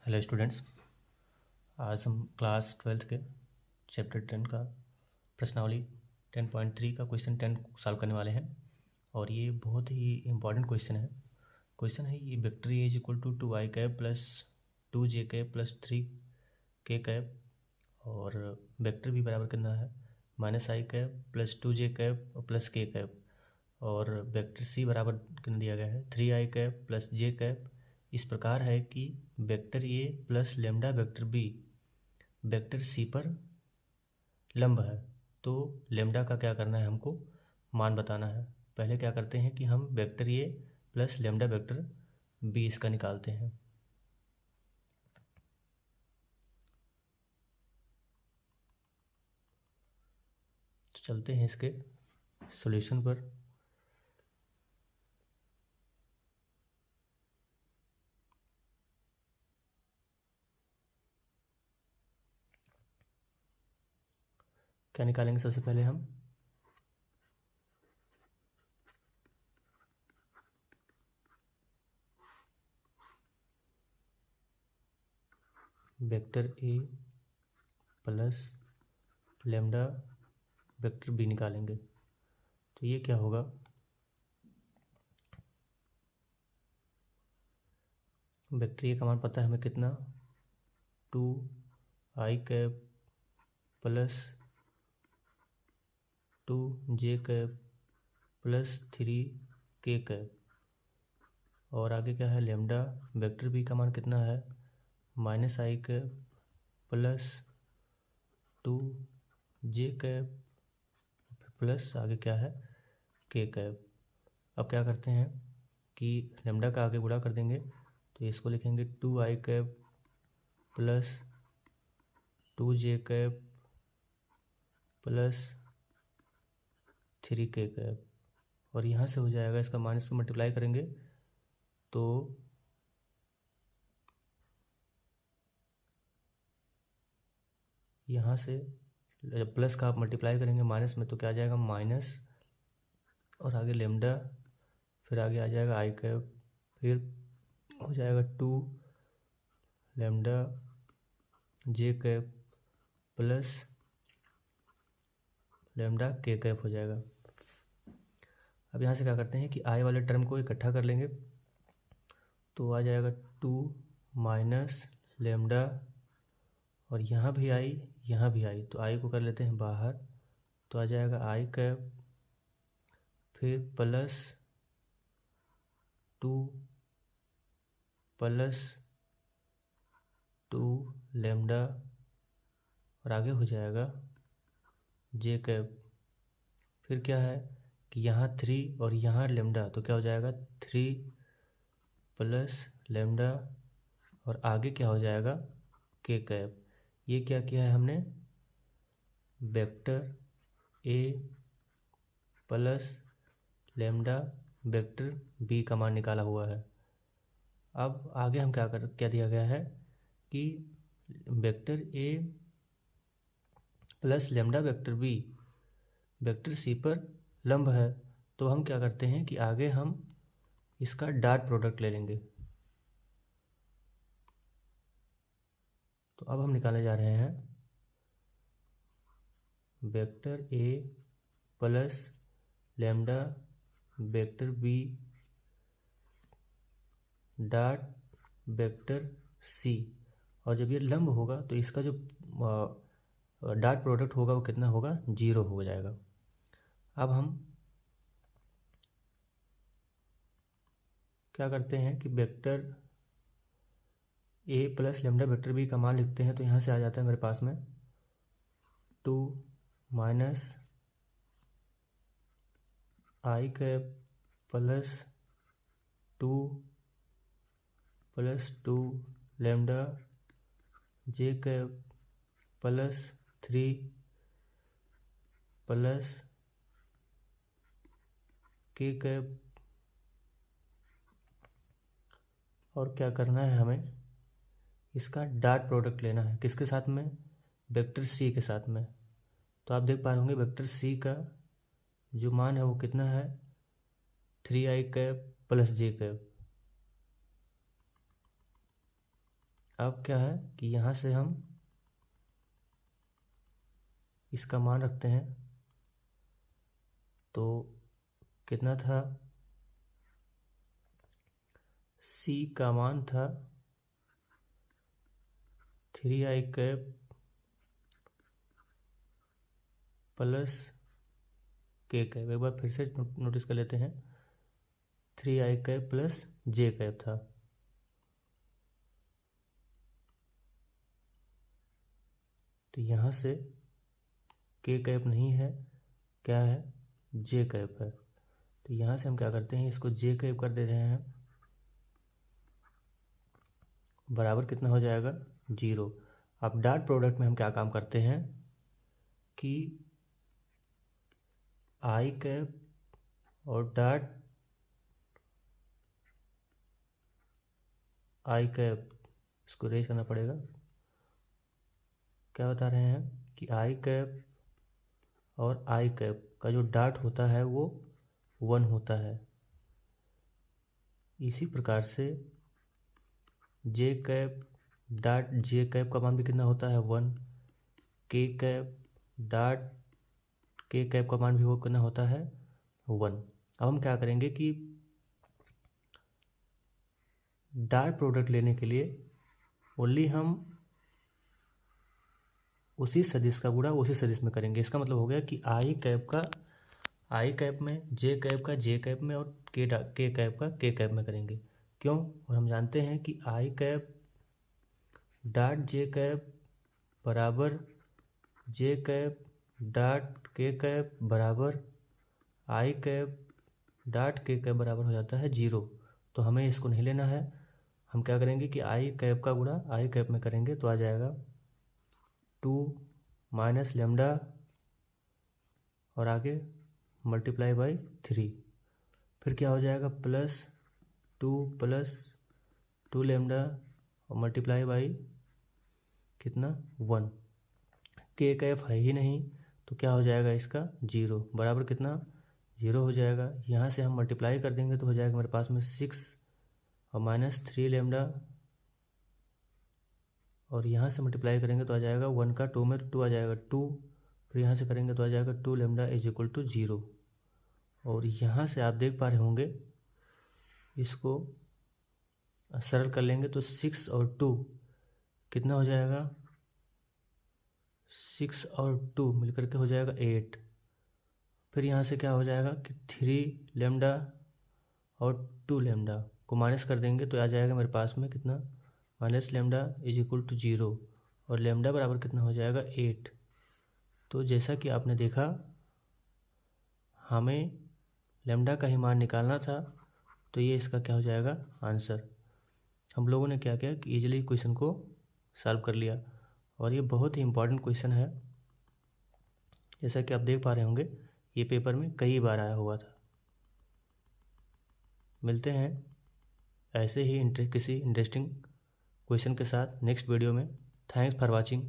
Hello students, आज हम class 12th के चैप्टर 10 का प्रश्नावली 10.3 का क्वेश्चन 10 सॉल्व करने वाले हैं। और ये बहुत ही इम्पॉर्टेंट क्वेश्चन है ये vector A is equal to 2i cap plus 2j cap plus 3k cap, और वेक्टर भी बराबर करना है -i cap plus 2j cap plus k cap, और वेक्टर सी बराबर कर दिया गया है 3i cap plus j cap. इस प्रकार है कि vector A plus lambda vector B vector C पर लंब है। तो लेमडा का क्या करना है, हमको मान बताना है। पहले क्या करते हैं कि हम vector A plus lambda vector B इसका निकालते हैं। तो चलते हैं इसके सॉल्यूशन पर। क्या निकालेंगे सबसे पहले हम vector A plus lambda vector B निकालेंगे। तो ये क्या होगा, वेक्टर ए का मान पता है हमें कितना, 2i cap plus 2j cap plus 3k cap, और आगे क्या है लेमडा वेक्टर बी का मान कितना है, -i cap plus 2j cap plus आगे क्या है k कैप। अब क्या करते हैं कि लेमडा का आगे गुणा कर देंगे, तो इसको लिखेंगे 2i cap plus 2j cap plus 3k cap, और यहाँ से हो जाएगा इसका मान, इसको मल्टीप्लाई करेंगे तो यहाँ से प्लस का आप मल्टीप्लाई करेंगे माइनस में तो क्या आ जाएगा माइनस, और आगे लेमडा, फिर आगे आ जाएगा आई कैप, फिर हो जाएगा 2 लेमडा जे कैप प्लस लेमडा के कैप हो जाएगा। अब यहाँ से क्या करते हैं कि आई वाले टर्म को इकट्ठा कर लेंगे, तो आ जाएगा 2 माइनस लेमडा, और यहाँ भी आई यहाँ भी आई, तो आई को कर लेते हैं बाहर, तो आ जाएगा आई कैप फिर प्लस 2 प्लस 2 लेमडा, और आगे हो जाएगा जे कैप। फिर क्या है कि यहाँ 3 और यहाँ लेमडा, तो क्या हो जाएगा 3 प्लस लेमडा, और आगे क्या हो जाएगा के कैप। ये क्या किया है हमने, vector A plus lambda vector B का मान निकाला हुआ है। अब आगे हम क्या दिया गया है कि vector A plus lambda vector B vector C पर लंब है। तो हम क्या करते हैं कि आगे हम इसका डॉट प्रोडक्ट ले लेंगे। तो अब हम निकालने जा रहे हैं vector A plus lambda vector B dot vector C, और जब ये लंब होगा तो इसका जो डॉट प्रोडक्ट होगा वो कितना होगा, 0 हो जाएगा। अब हम क्या करते हैं कि vector A plus lambda vector B का मान लिखते हैं, तो यहाँ से आ जाता है मेरे पास में 2 माइनस आई कैप प्लस 2 प्लस 2 लेमडा जे कैप प्लस 3 प्लस के कैप। और क्या करना है हमें, इसका डॉट प्रोडक्ट लेना है किसके साथ में, वेक्टर सी के साथ में। तो आप देख पा रहे होंगे वेक्टर सी का जो मान है वो कितना है, 3i कैप प्लस जे कैप। अब क्या है कि यहाँ से हम इसका मान रखते हैं, तो कितना था, c का मान था 3i cap plus k cap. एक बार फिर से नोटिस कर लेते हैं, 3i cap plus j cap था। तो यहाँ से k कैप नहीं है, क्या है, j कैप है। तो यहाँ से हम क्या करते हैं, इसको j कैप कर दे रहे हैं, बराबर कितना हो जाएगा, 0। अब डॉट प्रोडक्ट में हम क्या काम करते हैं कि i कैप और डॉट i कैप, इसको रेज करना पड़ेगा। क्या बता रहे हैं कि i कैप और i कैप का जो डॉट होता है वो 1 होता है। इसी प्रकार से j cap dot j cap का मान भी कितना होता है, 1। k cap dot k cap का मान भी वो कितना होता है, 1। अब हम क्या करेंगे कि डॉट प्रोडक्ट लेने के लिए ओनली हम उसी सदिश का गुणा उसी सदिश में करेंगे। इसका मतलब हो गया कि i कैप का i कैप में, j कैप का j कैप में और k कैप का k कैप में करेंगे। क्यों? और हम जानते हैं कि i cap dot j cap बराबर j cap dot k cap बराबर i cap dot k cap बराबर हो जाता है 0। तो हमें इसको नहीं लेना है। हम क्या करेंगे कि i कैप का गुणा i कैप में करेंगे, तो आ जाएगा 2 माइनस लेमडा और आगे मल्टीप्लाई बाई 3। फिर क्या हो जाएगा, प्लस 2 लेमडा और मल्टीप्लाई बाई कितना, 1। k कैप है ही नहीं, तो क्या हो जाएगा इसका, 0, बराबर कितना, 0 हो जाएगा। यहाँ से हम मल्टीप्लाई कर देंगे तो हो जाएगा मेरे पास में 6 और माइनस 3 लेमडा, और यहाँ से मल्टीप्लाई करेंगे तो आ जाएगा 1 का 2 में 2 आ जाएगा 2, फिर यहाँ से करेंगे तो आ जाएगा 2 लेमडा इज इक्वल टू 0। और यहाँ से आप देख पा रहे होंगे, इसको सरल कर लेंगे तो 6 और 2 कितना हो जाएगा, 6 और 2 मिलकर के हो जाएगा 8। फिर यहाँ से क्या हो जाएगा कि 3 लेमडा और 2 लेमडा को माइनस कर देंगे तो आ जाएगा मेरे पास में कितना, minus lambda is equal to 0, और लेमडा बराबर कितना हो जाएगा, 8। तो जैसा कि आपने देखा, हमें लेमडा का ही मान निकालना था, तो ये इसका क्या हो जाएगा, आंसर। हम लोगों ने क्या किया कि ईजिली क्वेश्चन को सॉल्व कर लिया, और ये बहुत ही इम्पोर्टेंट क्वेश्चन है। जैसा कि आप देख पा रहे होंगे, ये पेपर में कई बार आया हुआ था। मिलते हैं ऐसे ही किसी इंटरेस्टिंग क्वेश्चन के साथ नेक्स्ट वीडियो में। Thanks for watching.